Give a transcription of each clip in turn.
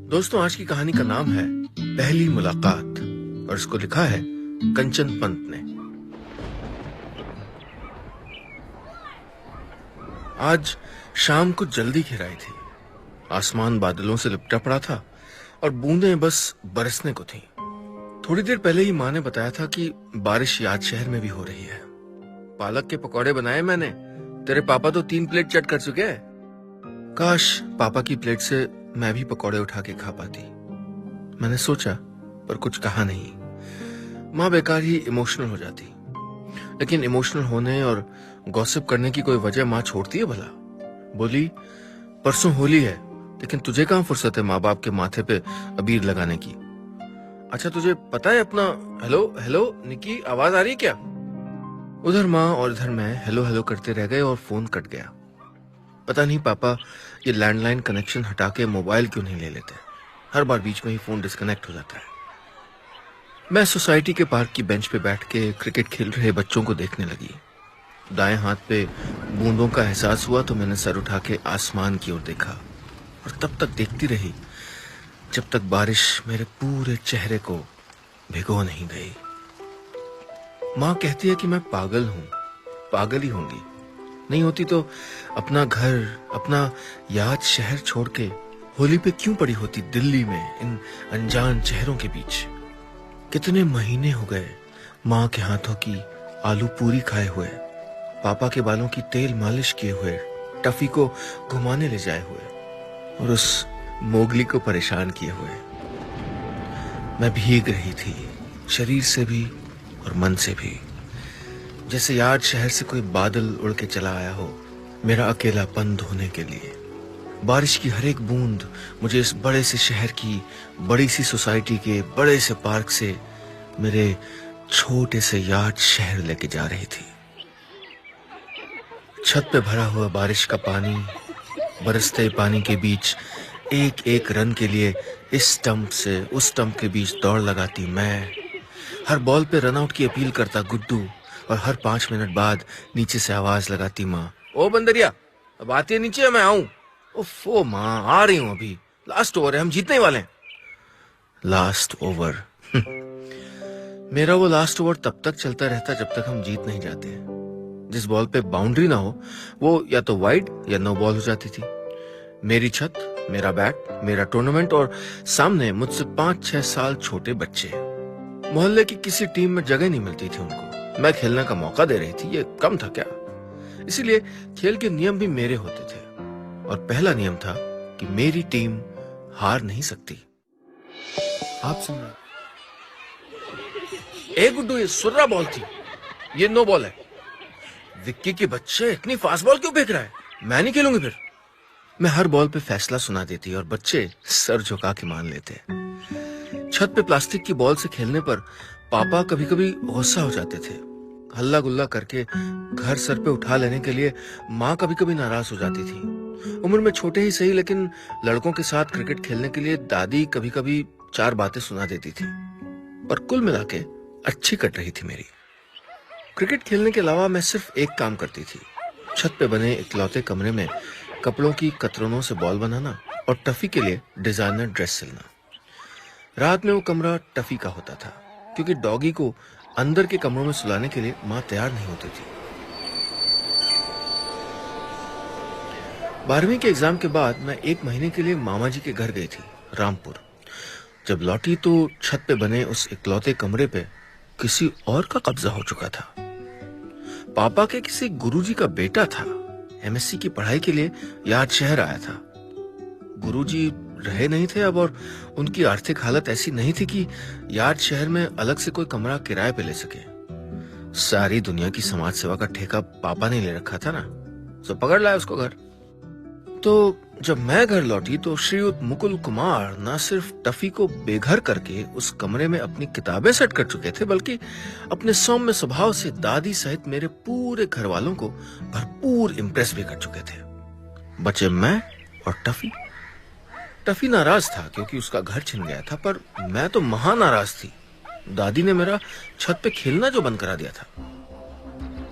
दोस्तों, आज की कहानी का नाम है पहली मुलाकात और इसको लिखा है कंचन पंत ने। आज शाम को जल्दी घिराई थी। आसमान बादलों से लिपटा पड़ा था और बूंदें बस बरसने को थीं। थोड़ी देर पहले ही माँ ने बताया था कि बारिश याद शहर में भी हो रही है। पालक के पकौड़े बनाए मैंने। तेरे पापा तो 3 प्लेट चट कर चुके हैं। काश पापा की प्लेट से मैं भी पकौड़े उठा के खा पाती। मैंने सोचा, पर कुछ कहा नहीं। माँ बेकार ही इमोशनल हो जाती। लेकिन इमोशनल होने और गॉसिप करने की कोई वजह माँ छोड़ती है भला? बोली, परसों होली है, लेकिन तुझे कहाँ फुर्सत है माँ बाप के माथे पे अबीर लगाने की? अच्छा, तुझे पता है अपना हेलो हेलो निकी आवाज आ रही है क्या? उधर माँ और इधर मैं हेलो हेलो करते रह गए और फोन कट गया। पता नहीं पापा ये लैंडलाइन कनेक्शन हटा के मोबाइल क्यों नहीं ले लेते। हर बार बीच में ही फोन डिस्कनेक्ट हो जाता है। मैं सोसाइटी के पार्क की बेंच पे बैठ के क्रिकेट खेल रहे बच्चों को देखने लगी। दाएं हाथ पे बूंदों का एहसास हुआ तो मैंने सर उठा के आसमान की ओर देखा और तब तक देखती रही जब तक बारिश मेरे पूरे चेहरे को भिगो नहीं गई। माँ कहती है कि मैं पागल हूं, पागल ही होंगी। नहीं होती तो अपना घर, अपना याद शहर छोड़ के होली पे क्यों पड़ी होती दिल्ली में इन अनजान चेहरों के बीच। कितने महीने हो गए माँ के हाथों की आलू पूरी खाए हुए, पापा के बालों की तेल मालिश किए हुए, टफी को घुमाने ले जाए हुए और उस मोगली को परेशान किए हुए। मैं भीग रही थी, शरीर से भी और मन से भी। जैसे याद शहर से कोई बादल उड़ के चला आया हो मेरा अकेलापन धोने के लिए। बारिश की हर एक बूंद मुझे इस बड़े से शहर की, बड़ी सी सोसाइटी के, बड़े से पार्क से मेरे छोटे से याद शहर लेके जा रही थी। छत पे भरा हुआ बारिश का पानी, बरसते पानी के बीच एक एक रन के लिए इस स्टंप से उस स्टंप के बीच दौड़ लगाती मैं। हर बॉल पे रन आउट की अपील करता गुड्डू और हर 5 मिनट बाद नीचे से आवाज लगाती माँ, ओ बंदरिया, अब आती है नीचे, मैं आऊं? ओ माँ, आ रही हूं अभी, लास्ट ओवर है, हम जीतने वाले हैं। लास्ट ओवर मेरा वो लास्ट ओवर तब तक चलता रहता जब तक हम जीत नहीं जाते। जिस बॉल पे बाउंड्री ना हो वो या तो वाइड या नो बॉल हो जाती थी। मेरी छत, मेरा बैट, मेरा टूर्नामेंट और सामने मुझसे 5-6 साल छोटे बच्चे। मोहल्ले की किसी टीम में जगह नहीं मिलती थी उनको। मैं खेलने का मौका दे रही थी, ये कम था क्या? इसीलिए खेल के नियम भी मेरे होते थे और पहला नियम था कि मेरी टीम हार नहीं सकती। आप सुन रहे? ए गुड्डू, ये सुर्रा बॉल थी, ये नो बॉल है। विक्की के बच्चे इतनी फास्ट बॉल क्यों फेंक रहा है? मैं नहीं खेलूंगी फिर। मैं हर बॉल पे फैसला सुना देती और बच्चे सर झुका के मान लेते। छत पे प्लास्टिक की बॉल से खेलने पर पापा कभी कभी गुस्सा हो जाते थे। हल्ला गुल्ला करके घर सर पे उठा लेने के लिए माँ कभी कभी नाराज हो जाती थी। उम्र में छोटे ही सही, लेकिन लड़कों के साथ क्रिकेट खेलने के लिए दादी कभी कभी 4 बातें सुना देती थी। पर कुल मिला के अच्छी कट रही थी मेरी। क्रिकेट खेलने के अलावा मैं सिर्फ एक काम करती थी, छत पे बने इकलौते कमरे में कपड़ों की कतरनों से बॉल बनाना और टफी के लिए डिजाइनर ड्रेस सिलना। रात में वो कमरा टफी का होता था क्योंकि डॉगी को अंदर के कमरों में सुलाने के लिए माँ तैयार नहीं होती थी। 12वीं के एग्जाम के बाद मैं 1 महीने के लिए मामा जी के घर गई थी, रामपुर। जब लौटी तो छत पे बने उस इकलौते कमरे पे किसी और का कब्जा हो चुका था। पापा के किसी गुरुजी का बेटा था, एमएससी की पढ़ाई के लिए याद शहर आया था। गुरुजी रहे नहीं थे अब और उनकी आर्थिक हालत ऐसी नहीं थी कि याद शहर में अलग से कोई कमरा किराए पे ले सके। सारी दुनिया की समाज सेवा का ठेका पापा ने ले रखा था ना, तो पकड़ लाया उसको घर। तो जब मैं घर लौटी तो श्रीयुत मुकुल कुमार न सिर्फ टफी को बेघर करके उस कमरे में अपनी किताबें सेट कर चुके थे, बल्कि अपने सौम्य स्वभाव से दादी सहित मेरे पूरे घर वालों को भरपूर इम्प्रेस भी कर चुके थे। बचे मैं और टफी। टफी नाराज था क्योंकि उसका घर छिन गया था, पर मैं तो महा नाराज थी। दादी ने मेरा छत पे खेलना जो बंद करा दिया था।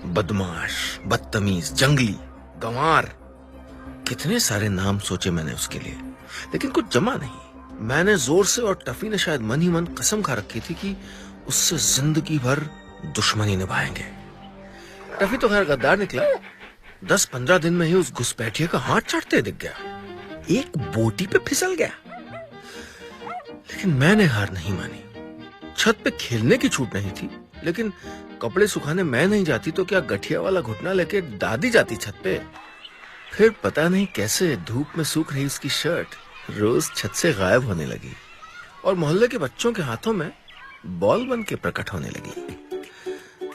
बदमाश, बदतमीज, जंगली, गंवार, कितने सारे नाम सोचे मैंने उसके लिए, लेकिन कुछ जमा नहीं। मैंने जोर से और टफी ने शायद मन ही मन कसम खा रखी थी कि उससे जिंदगी भर दुश्मनी निभाएंगे। टफी तो खैर गद्दार निकला, 10-15 दिन में ही उस घुसपैठिए का हाथ चाटते दिख गया, एक बोटी पे फिसल गया। लेकिन मैंने हार नहीं मानी। छत पे खेलने की छूट नहीं थी, लेकिन कपड़े सुखाने मैं नहीं जाती तो क्या गठिया वाला घुटना लेके दादी जाती छत पे। फिर पता नहीं कैसे धूप में सूख रही उसकी शर्ट रोज छत से गायब होने लगी और मोहल्ले के बच्चों के हाथों में बॉल बन के प्रकट होने लगी।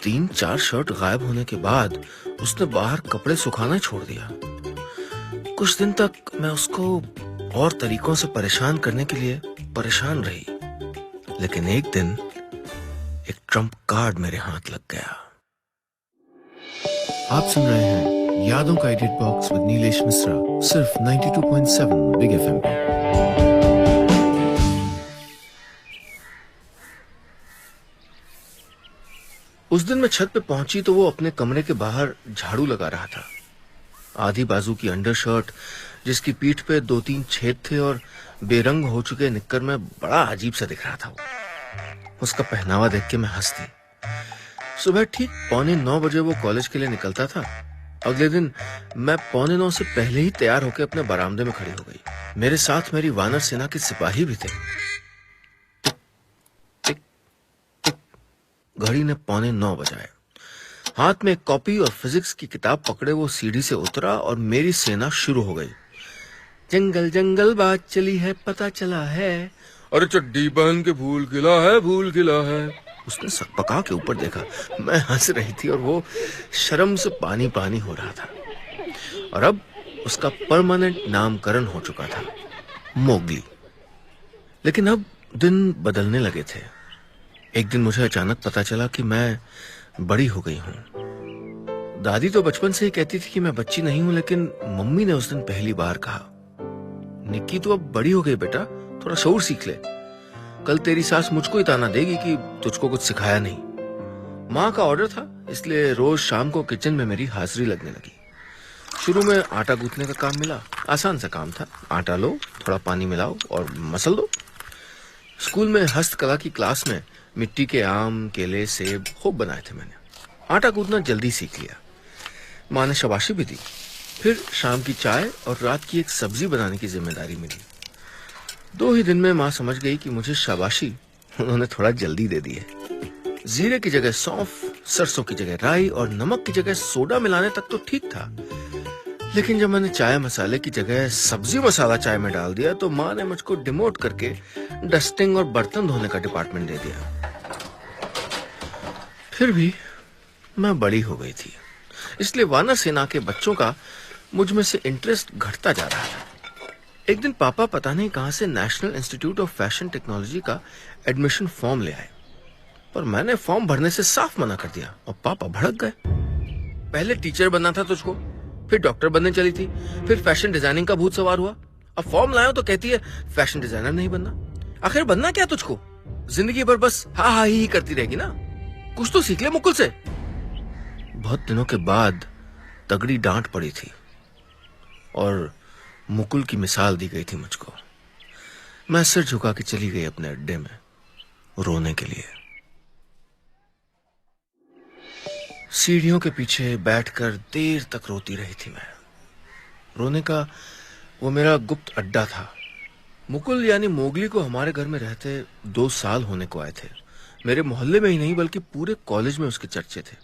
3-4 शर्ट गायब होने के बाद उसने बाहर कपड़े सुखाना छोड़ दिया। कुछ दिन तक मैं उसको और तरीकों से परेशान करने के लिए परेशान रही, लेकिन एक दिन एक ट्रम्प कार्ड मेरे हाथ लग गया। आप सुन रहे हैं यादों का edit box with Nilesh Mishra, सिर्फ 92.7 बिग एफएम पे। उस दिन मैं छत पे पहुंची तो वो अपने कमरे के बाहर झाड़ू लगा रहा था। आधी बाजू की अंडरशर्ट जिसकी पीठ पे 2-3 छेद थे और बेरंग हो चुके निक्कर में बड़ा अजीब सा दिख रहा था वो। उसका पहनावा देख के मैं हंस दी। सुबह ठीक 8:45 बजे वो कॉलेज के लिए निकलता था। अगले दिन मैं 8:45 से पहले ही तैयार होकर अपने बरामदे में खड़ी हो गई। मेरे साथ मेरी वानर सेना के सिपाही भी थे। टिक टिक टिक, घड़ी ने 8:45 बजाए। हाथ में एक कॉपी और फिजिक्स की किताब पकड़े वो सीढ़ी से उतरा और मेरी सेना शुरू हो गई। जंगल जंगल बात चली है, पता चला है, अरे चड्डी पहन के फूल खिला है, फूल खिला है। उसने सकपका के ऊपर देखा, मैं हंस रही थी और वो शर्म से पानी पानी हो रहा था। और अब उसका परमानेंट नामकरण हो चुका था, मोगली। लेकिन अब दिन बदलने लगे थे। एक दिन मुझे अचानक पता चला कि मैं बड़ी हो गई हूं। दादी तो बचपन से ही कहती थी कि मैं बच्ची नहीं हूं, लेकिन मम्मी ने उस दिन पहली बार कहा, निक्की तू अब बड़ी हो गई बेटा, थोड़ा शऊर सीख ले। कल तेरी सास मुझको ही ताना देगी कि तुझको कुछ सिखाया नहीं। माँ का ऑर्डर था, इसलिए रोज शाम को किचन में मेरी हाजिरी लगने लगी। शुरू में आटा गूंथने का काम मिला, आसान सा काम था। आटा लो, थोड़ा पानी मिलाओ और मसल दो। स्कूल में हस्तकला की क्लास में मिट्टी के आम, केले, सेब खूब बनाए थे मैंने। आटा गूंथना जल्दी सीख लिया। माँ ने शाबाशी भी दी। फिर शाम की चाय और रात की एक सब्जी बनाने की जिम्मेदारी मिली। 2 ही दिन में माँ समझ गई कि मुझे शाबाशी उन्होंने थोड़ा जल्दी दे दी है। जीरे की जगह सौंफ, सरसों की जगह राई और नमक की जगह सोडा मिलाने तक तो ठीक था, लेकिन जब मैंने चाय मसाले की जगह सब्जी मसाला चाय में डाल दिया तो माँ ने मुझको डिमोट करके डस्टिंग और बर्तन धोने का डिपार्टमेंट दे दिया। फिर भी मैं बड़ी हो गई थी, इसलिए वानर सेना के बच्चों का मुझ में से इंटरेस्ट घटता जा रहा था। एक दिन पापा पता नहीं कहां से national institute of fashion technology का एडमिशन फॉर्म ले आए, पर मैंने फॉर्म भरने से साफ मना कर दिया और पापा भड़क गए। पहले टीचर बनना था तुझको, फिर डॉक्टर बनने चली थी, फिर फैशन डिजाइनिंग का भूत सवार हुआ। अब फॉर्म लाया तो कहती है फैशन डिजाइनर नहीं बनना। आखिर बनना क्या तुझको? जिंदगी भर बस हा हा ही करती रहेगी ना, कुछ तो सीख ले मुकुल से। बहुत दिनों के बाद तगड़ी डांट पड़ी थी और मुकुल की मिसाल दी गई थी मुझको। मैं सिर झुका के चली गई अपने अड्डे में रोने के लिए। सीढ़ियों के पीछे बैठकर देर तक रोती रही थी मैं। रोने का वो मेरा गुप्त अड्डा था। मुकुल यानी मोगली को हमारे घर में रहते 2 साल होने को आए थे। मेरे मोहल्ले में ही नहीं बल्कि पूरे कॉलेज में उसके चर्चे थे।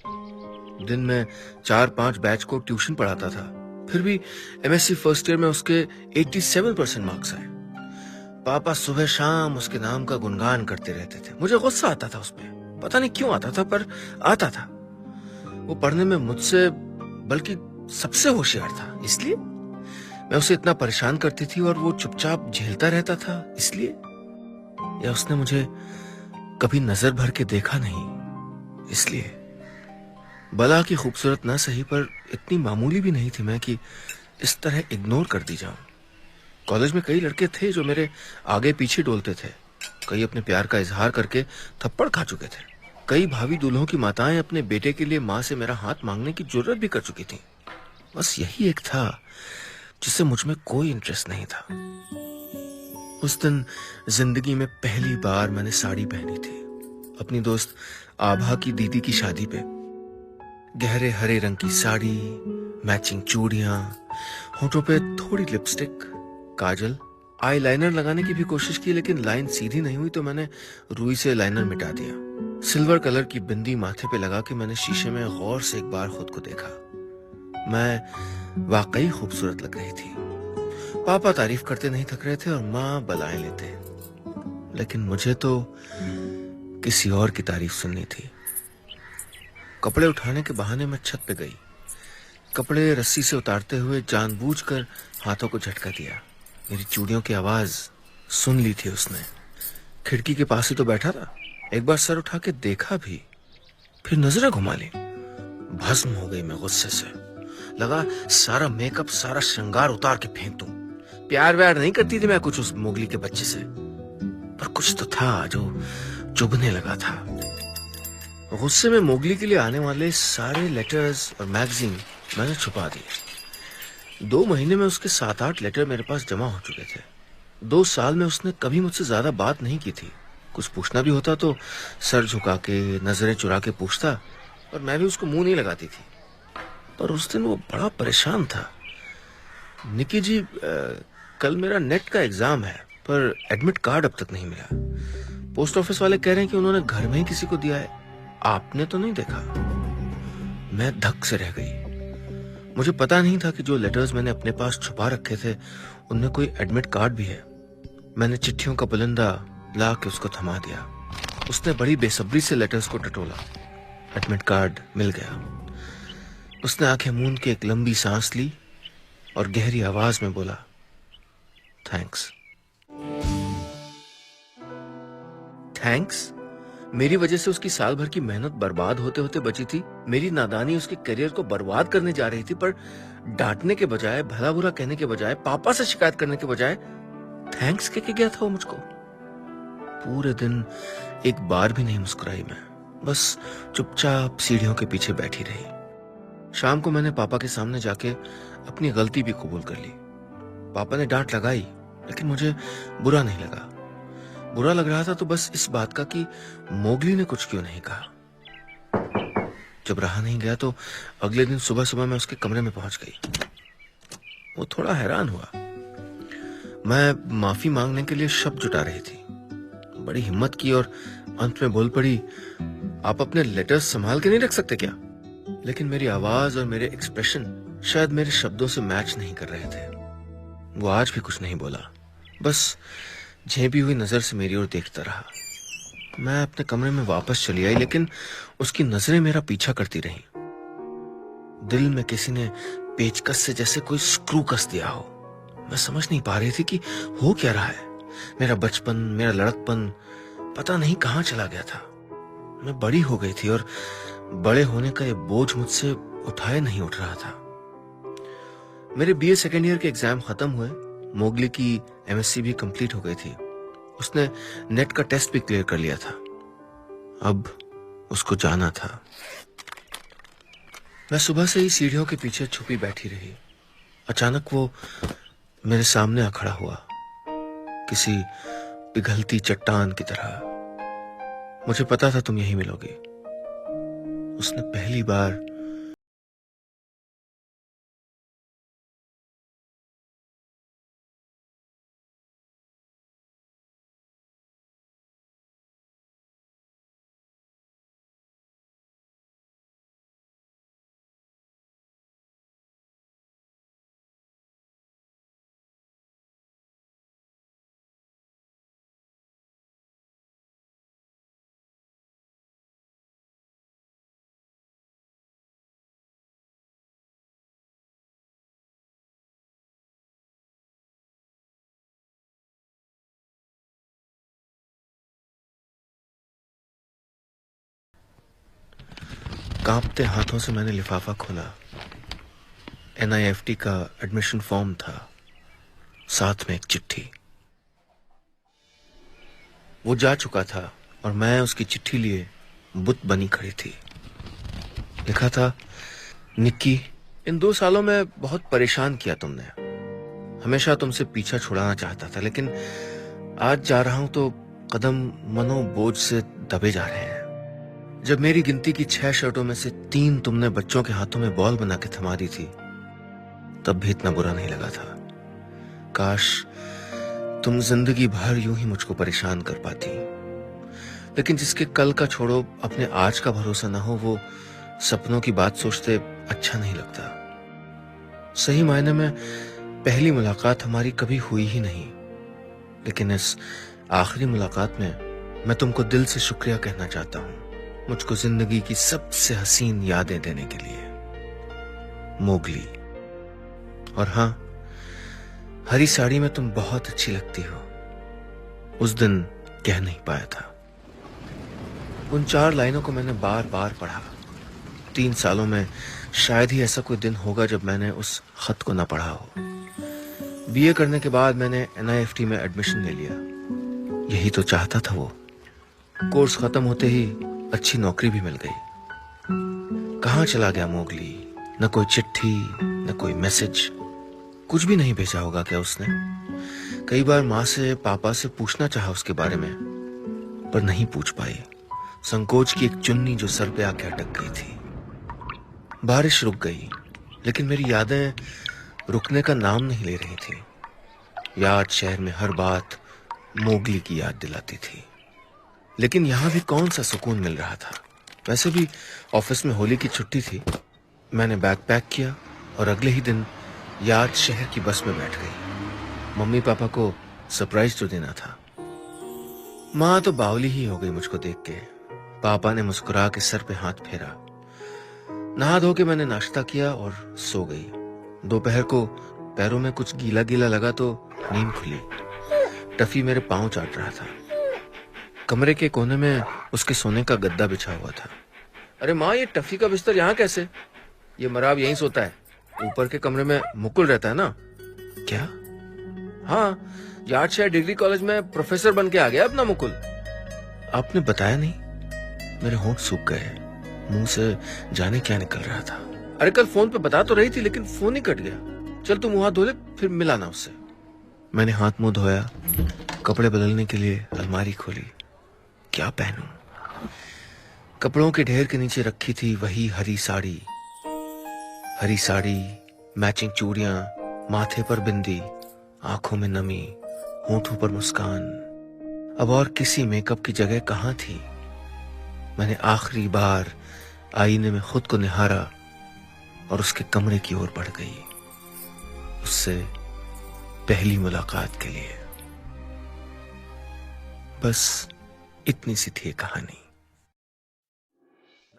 दिन में 4-5 बैच को ट्यूशन पढ़ाता था। फिर भी एमएससी फर्स्ट ईयर में उसके 87% मार्क्स आए। पापा सुबह शाम उसके नाम का गुणगान करते रहते थे। मुझे गुस्सा आता था उस पर, पता नहीं क्यों आता था, पर आता था। वो पढ़ने में मुझसे बल्कि सबसे होशियार था, इसलिए मैं उसे इतना परेशान करती थी और वो चुपचाप झेलता रहता था, इसलिए, या उसने मुझे कभी नजर भर के देखा नहीं, इसलिए। बला की खूबसूरत ना सही, पर इतनी मामूली भी नहीं थी मैं कि इस तरह इग्नोर कर दी जाऊं। कॉलेज में कई लड़के थे जो मेरे आगे पीछे डोलते थे। कई अपने प्यार का इजहार करके थप्पड़ खा चुके थे। कई भावी दूल्हों की माताएं अपने बेटे के लिए मां से मेरा हाथ मांगने की जुर्रत भी कर चुकी थी। बस यही एक था जिससे मुझ में कोई इंटरेस्ट नहीं था। उस दिन जिंदगी में पहली बार मैंने साड़ी पहनी थी, अपनी दोस्त आभा की दीदी की शादी पे। गहरे हरे रंग की साड़ी, मैचिंग चूड़ियां, होठों पे थोड़ी लिपस्टिक, काजल, आईलाइनर लगाने की भी कोशिश की, लेकिन लाइन सीधी नहीं हुई तो मैंने रुई से लाइनर मिटा दिया। सिल्वर कलर की बिंदी माथे पे लगा के मैंने शीशे में गौर से एक बार खुद को देखा। मैं वाकई खूबसूरत लग रही थी। पापा तारीफ करते नहीं थक रहे थे और माँ बलाएं लेते, लेकिन मुझे तो किसी और की तारीफ सुननी थी। कपड़े उठाने के बहाने मैं छत पे गई। कपड़े रस्सी से उतारते हुए जानबूझकर हाथों को झटका दिया। मेरी चूड़ियों की आवाज सुन ली थी उसने। खिड़की के पास ही तो बैठा था। एक बार सर उठा के देखा भी, फिर नजरें घुमा ली। भस्म हो गई मैं गुस्से से। लगा सारा मेकअप, सारा श्रृंगार उतार के फेंक दूं। प्यार व्यार नहीं करती थी मैं कुछ उस मोगली के बच्चे से, पर कुछ तो था जो चुभने लगा था। गुस्से में मोगली के लिए आने वाले सारे लेटर्स और मैगजीन मैंने छुपा दिए। 2 महीने में उसके 7-8 लेटर मेरे पास जमा हो चुके थे। 2 साल में उसने कभी मुझसे ज्यादा बात नहीं की थी। कुछ पूछना भी होता तो सर झुका के, नजरें चुरा के पूछता, और मैं भी उसको मुंह नहीं लगाती थी। पर उस दिन वो बड़ा परेशान था। निकी जी, कल मेरा नेट का एग्जाम है, पर एडमिट कार्ड अब तक नहीं मिला। पोस्ट ऑफिस वाले कह रहे हैं कि उन्होंने घर में ही किसी को दिया है। आपने तो नहीं देखा? मैं धक से रह गई। मुझे पता नहीं था कि जो लेटर्स मैंने अपने पास छुपा रखे थे उनमें कोई एडमिट कार्ड भी है। मैंने चिट्ठियों का बुलंदा ला के उसको थमा दिया। उसने बड़ी बेसब्री से लेटर्स को टटोला। एडमिट कार्ड मिल गया। उसने आंखें मूंद के एक लंबी सांस ली और गहरी आवाज में बोला, थैंक्स। थैंक्स? मेरी वजह से उसकी साल भर की मेहनत बर्बाद होते होते बची थी। मेरी नादानी उसके करियर को बर्बाद करने जा रही थी, पर डांटने के बजाय, भला बुरा कहने के बजाय, पापा से शिकायत करने के बजाय थैंक्स कह के गया था वो मुझको। पूरे दिन एक बार भी नहीं मुस्कुराई मैं, बस चुपचाप सीढ़ियों के पीछे बैठी रही। शाम को मैंने पापा के सामने जाके अपनी गलती भी कबूल कर ली। पापा ने डांट लगाई, लेकिन मुझे बुरा नहीं लगा। बुरा लग रहा था तो बस इस बात का कि मोगली ने कुछ क्यों नहीं कहा। जब रहा नहीं गया तो अगले दिन सुबह सुबह मैं उसके कमरे में पहुंच गई। वो थोड़ा हैरान हुआ। मैं माफी मांगने के लिए शब्द जुटा रही थी। बड़ी हिम्मत की और अंत में बोल पड़ी, आप अपने लेटर्स संभाल के नहीं रख सकते क्या? लेकिन मेरी आवाज और मेरे एक्सप्रेशन शायद मेरे शब्दों से मैच नहीं कर रहे थे। वो आज भी कुछ नहीं बोला, बस झेपी हुई नजर से मेरी ओर देखता रहा। मैं अपने कमरे में वापस चली आई, लेकिन उसकी नजरें मेरा पीछा करती रहीं। दिल में किसी ने पेचकस से जैसे कोई स्क्रू कस दिया हो। मैं समझ नहीं पा रही थी कि हो क्या रहा है। मेरा बचपन, मेरा लड़कपन पता नहीं कहां चला गया था। मैं बड़ी हो गई थी और बड़े होने का ये बोझ मुझसे उठाए नहीं उठ रहा था। मेरे बीए सेकेंड ईयर के एग्जाम खत्म हुए। मोगली की एमएससी भी कंप्लीट हो गई थी। उसने नेट का टेस्ट भी क्लियर कर लिया था। अब उसको जाना था। मैं सुबह से ही सीढ़ियों के पीछे छुपी बैठी रही। अचानक वो मेरे सामने आ खड़ा हुआ, किसी पिघलती चट्टान की तरह। मुझे पता था तुम यहीं मिलोगी। उसने पहली बार कांपते हाथों से मैंने लिफाफा खोला। एनआईएफटी का एडमिशन फॉर्म था, साथ में एक चिट्ठी। वो जा चुका था और मैं उसकी चिट्ठी लिए बुत बनी खड़ी थी। लिखा था, निक्की, इन 2 सालों में बहुत परेशान किया तुमने। हमेशा तुमसे पीछा छुड़ाना चाहता था, लेकिन आज जा रहा हूं तो कदम मनो बोझ से दबे जा रहे हैं। जब मेरी गिनती की 6 शर्टों में से 3 तुमने बच्चों के हाथों में बॉल बना के थमा दी थी, तब भी इतना बुरा नहीं लगा था। काश तुम जिंदगी भर यूं ही मुझको परेशान कर पाती। लेकिन जिसके कल का छोड़ो, अपने आज का भरोसा ना हो, वो सपनों की बात सोचते अच्छा नहीं लगता। सही मायने में पहली मुलाकात हमारी कभी हुई ही नहीं, लेकिन इस आखिरी मुलाकात में मैं तुमको दिल से शुक्रिया कहना चाहता हूं, मुझको जिंदगी की सबसे हसीन यादें देने के लिए। मोगली। और हां, हरी साड़ी में तुम बहुत अच्छी लगती हो। उस दिन कह नहीं पाया था। उन 4 लाइनों को मैंने बार बार पढ़ा। 3 सालों में शायद ही ऐसा कोई दिन होगा जब मैंने उस खत को ना पढ़ा हो। बीए करने के बाद मैंने NIFT में एडमिशन ले लिया। यही तो चाहता था वो। कोर्स खत्म होते ही अच्छी नौकरी भी मिल गई। कहां चला गया मोगली? न कोई चिट्ठी, न कोई मैसेज, कुछ भी नहीं भेजा होगा क्या उसने? कई बार माँ से, पापा से पूछना चाहा उसके बारे में, पर नहीं पूछ पाई। संकोच की एक चुन्नी जो सर पे आके अटक गई थी। बारिश रुक गई, लेकिन मेरी यादें रुकने का नाम नहीं ले रही थी। याद शहर में हर बात मोगली की याद दिलाती थी। लेकिन यहां भी कौन सा सुकून मिल रहा था। वैसे भी ऑफिस में होली की छुट्टी थी। मैंने बैग पैक किया और अगले ही दिन याद शहर की बस में बैठ गई। मम्मी पापा को सरप्राइज तो देना था। माँ तो बावली ही हो गई मुझको देख के। पापा ने मुस्कुरा के सर पे हाथ फेरा। नहा धो के मैंने नाश्ता किया और सो गई। दोपहर को पैरों में कुछ गीला गीला लगा तो नींद खुली। टफी मेरे पांव चाट रहा था। कमरे के कोने में उसके सोने का गद्दा बिछा हुआ था। अरे माँ, ये टफी का बिस्तर यहाँ कैसे? ये मराब यहीं सोता है। ऊपर के कमरे में मुकुल रहता है ना? क्या? हाँ, यार्डशायर डिग्री कॉलेज में प्रोफेसर बन के आ गया अपना मुकुल। आपने बताया नहीं? मेरे होंठ सूख गए। मुंह से जाने क्या निकल रहा था। अरे कल फोन पे बता तो रही थी, लेकिन फोन ही कट गया। चल तू मुंह हाथ धो ले, फिर मिलाना उससे। मैंने हाथ मुंह धोया, कपड़े बदलने के लिए अलमारी खोली। क्या पहनूं? कपड़ों के ढेर के नीचे रखी थी वही हरी साड़ी। हरी साड़ी, मैचिंग चूड़ियां, माथे पर बिंदी, आंखों में नमी, होठों पर मुस्कान। अब और किसी मेकअप की जगह कहां थी? मैंने आखिरी बार आईने में खुद को निहारा और उसके कमरे की ओर बढ़ गई, उससे पहली मुलाकात के लिए। बस इतनी सी थी कहानी।